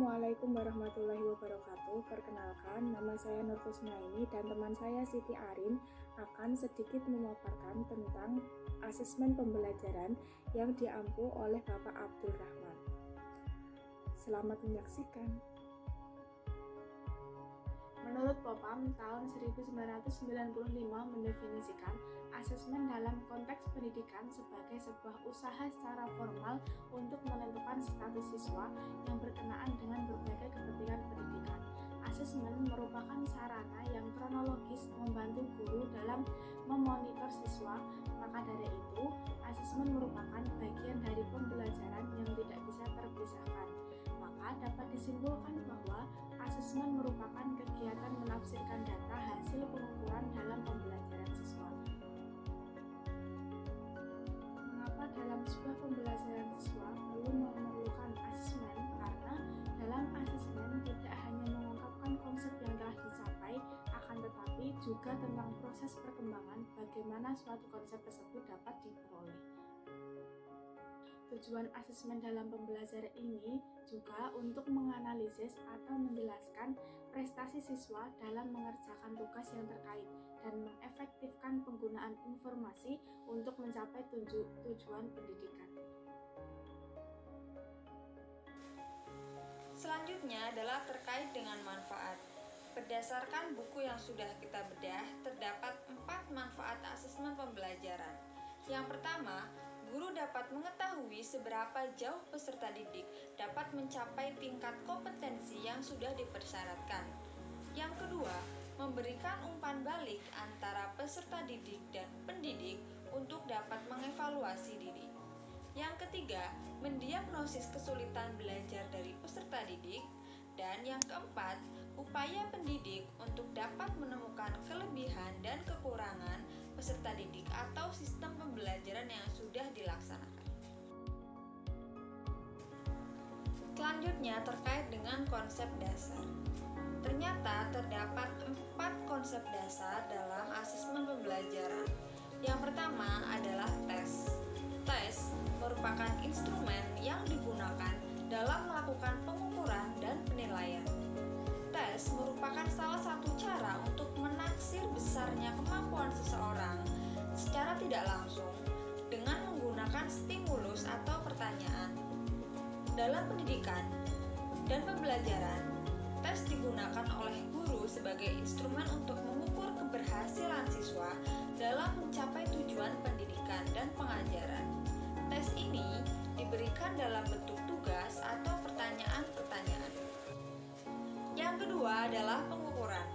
Assalamualaikum warahmatullahi wabarakatuh. Perkenalkan, nama saya Nur Kusnaini dan teman saya Siti Arin akan sedikit memaparkan tentang asesmen pembelajaran yang diampu oleh Bapak Abdul Rahman. Selamat menyaksikan. Menurut Popam, tahun 1995 mendefinisikan asesmen dalam konteks pendidikan sebagai sebuah usaha secara formal untuk menentukan status siswa yang berkenaan dengan berbagai kepentingan pendidikan. Asesmen merupakan sarana yang kronologis membantu guru dalam memonitor siswa, maka dari itu, asesmen merupakan bagian dari pembelajaran yang tidak bisa terpisahkan. Maka dapat disimpulkan bahwa asesmen merupakan kegiatan menafsirkan data hasil pengukuran dalam pembelajaran siswa. Mengapa dalam sebuah pembelajaran siswa perlu memerlukan asesmen? Karena dalam asesmen tidak hanya mengungkapkan konsep yang telah dicapai, akan tetapi juga tentang proses perkembangan bagaimana suatu konsep tersebut dapat diperoleh. Tujuan asesmen dalam pembelajaran ini juga untuk menganalisis atau menjelaskan prestasi siswa dalam mengerjakan tugas yang terkait dan mengefektifkan penggunaan informasi untuk mencapai tujuan pendidikan. Selanjutnya adalah terkait dengan manfaat. Berdasarkan buku yang sudah kita bedah, terdapat 4 manfaat asesmen pembelajaran. Yang pertama, guru dapat mengetahui seberapa jauh peserta didik dapat mencapai tingkat kompetensi yang sudah dipersyaratkan. Yang kedua, memberikan umpan balik antara peserta didik dan pendidik untuk dapat mengevaluasi diri. Yang ketiga, mendiagnosis kesulitan belajar dari peserta didik. Dan yang keempat, upaya pendidik untuk dapat menemukan kelebihan dan kekurangan peserta didik atau sistem pembelajaran yang sudah dilaksanakan. Selanjutnya terkait dengan konsep dasar. Ternyata terdapat 4 konsep dasar dalam asesmen pembelajaran. Yang pertama adalah tes. Tes merupakan instrumen yang digunakan dalam melakukan pengukuran dan penilaian. Tes merupakan salah satu cara untuk menaksir besarnya kemampuan seseorang secara tidak langsung dengan menggunakan stimulus atau pertanyaan. Dalam pendidikan dan pembelajaran, tes digunakan oleh guru sebagai instrumen untuk mengukur keberhasilan siswa dalam mencapai tujuan pendidikan dan pengajaran. Tes ini diberikan dalam bentuk tugas atau pertanyaan-pertanyaan. Yang kedua adalah pengukuran.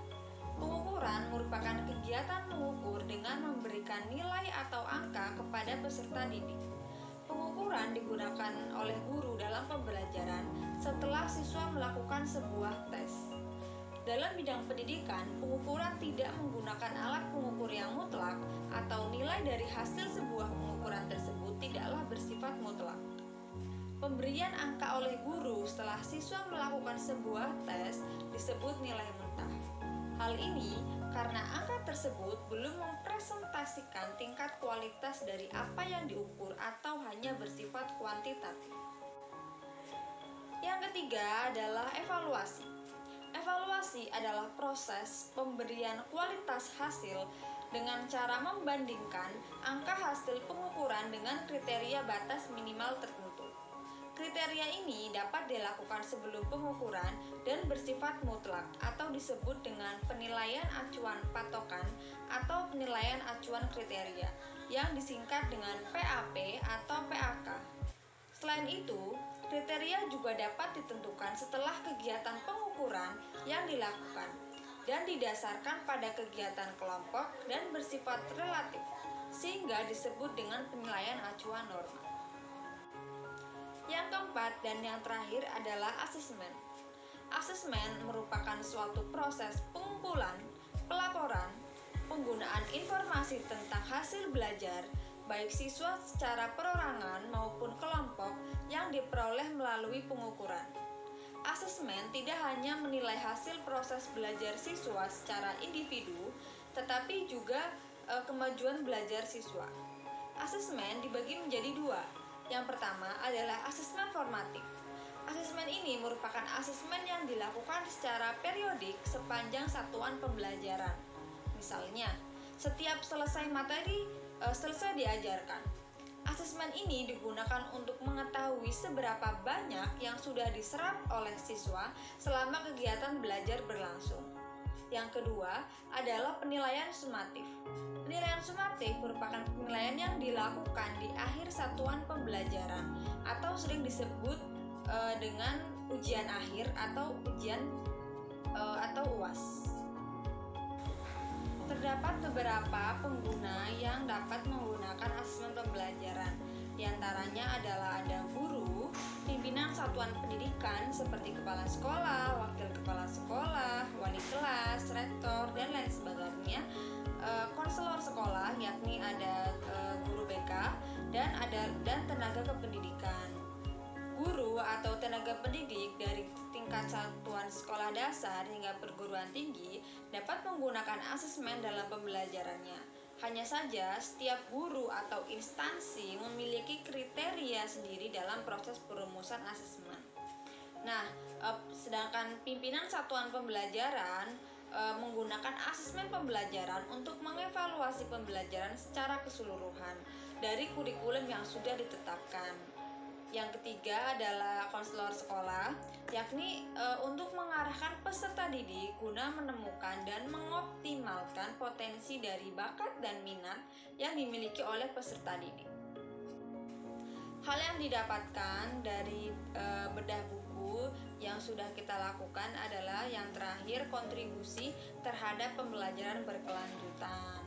Pengukuran merupakan kegiatan mengukur dengan memberikan nilai atau angka kepada peserta didik. Pengukuran digunakan oleh guru dalam pembelajaran setelah siswa melakukan sebuah tes. Dalam bidang pendidikan, pengukuran tidak menggunakan alat pengukur yang mutlak atau nilai dari hasil sebuah pengukuran tersebut tidaklah bersifat mutlak. Pemberian angka oleh guru setelah siswa melakukan sebuah tes disebut nilai mentah. Hal ini karena angka tersebut belum mempresentasikan tingkat kualitas dari apa yang diukur atau hanya bersifat kuantitatif. Yang ketiga adalah evaluasi. Evaluasi adalah proses pemberian kualitas hasil dengan cara membandingkan angka hasil pengukuran dengan kriteria batas minimal tertentu. Kriteria ini dapat dilakukan sebelum pengukuran dan bersifat mutlak atau disebut dengan penilaian acuan patokan atau penilaian acuan kriteria yang disingkat dengan PAP atau PAK. Selain itu, kriteria juga dapat ditentukan setelah kegiatan pengukuran yang dilakukan dan didasarkan pada kegiatan kelompok dan bersifat relatif, sehingga disebut dengan penilaian acuan norma. Yang keempat dan yang terakhir adalah asesmen. Asesmen merupakan suatu proses pengumpulan, pelaporan, penggunaan informasi tentang hasil belajar, baik siswa secara perorangan maupun kelompok yang diperoleh melalui pengukuran. Asesmen tidak hanya menilai hasil proses belajar siswa secara individu, tetapi juga kemajuan belajar siswa. Asesmen dibagi menjadi 2. Yang pertama adalah asesmen formatif. Asesmen ini merupakan asesmen yang dilakukan secara periodik sepanjang satuan pembelajaran. Misalnya, setiap selesai materi selesai diajarkan. Asesmen ini digunakan untuk mengetahui seberapa banyak yang sudah diserap oleh siswa selama kegiatan belajar berlangsung. Yang kedua adalah penilaian sumatif. Penilaian sumatif merupakan penilaian yang dilakukan di akhir satuan pembelajaran atau sering disebut dengan ujian akhir atau ujian atau UAS. Terdapat beberapa pengguna yang dapat menggunakan asesmen pembelajaran. Di antaranya adalah ada guru, pimpinan satuan pendidikan seperti kepala sekolah, wakil kepala sekolah, wali kelas, rektor, dan lain sebagainya. Konselor sekolah, yakni ada guru BK dan tenaga kependidikan. Guru atau tenaga pendidik dari tingkat satuan sekolah dasar hingga perguruan tinggi dapat menggunakan asesmen dalam pembelajarannya. Hanya saja, setiap guru atau instansi memiliki kriteria sendiri dalam proses perumusan asesmen. Nah, sedangkan pimpinan satuan pembelajaran menggunakan asesmen pembelajaran untuk mengevaluasi pembelajaran secara keseluruhan dari kurikulum yang sudah ditetapkan. Yang ketiga adalah konselor sekolah, yakni untuk mengarahkan peserta didik guna menemukan dan mengoptimalkan potensi dari bakat dan minat yang dimiliki oleh peserta didik. Hal yang didapatkan dari bedah buku yang sudah kita lakukan adalah yang terakhir, kontribusi terhadap pembelajaran berkelanjutan.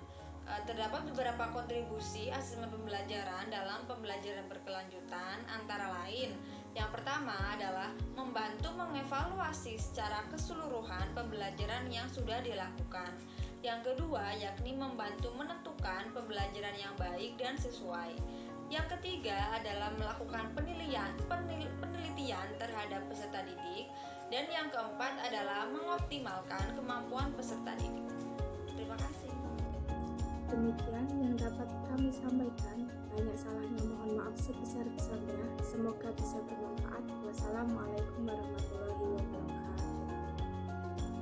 Terdapat beberapa kontribusi asesmen pembelajaran dalam pembelajaran berkelanjutan, antara lain yang pertama adalah membantu mengevaluasi secara keseluruhan pembelajaran yang sudah dilakukan. Yang kedua yakni membantu menentukan pembelajaran yang baik dan sesuai. Yang ketiga adalah melakukan penelitian terhadap peserta didik. Dan yang keempat adalah mengoptimalkan kemampuan peserta didik. Terima kasih. Demikian yang dapat kami sampaikan. Banyak salahnya mohon maaf sebesar-besarnya. Semoga bisa bermanfaat. Wassalamualaikum warahmatullahi wabarakatuh.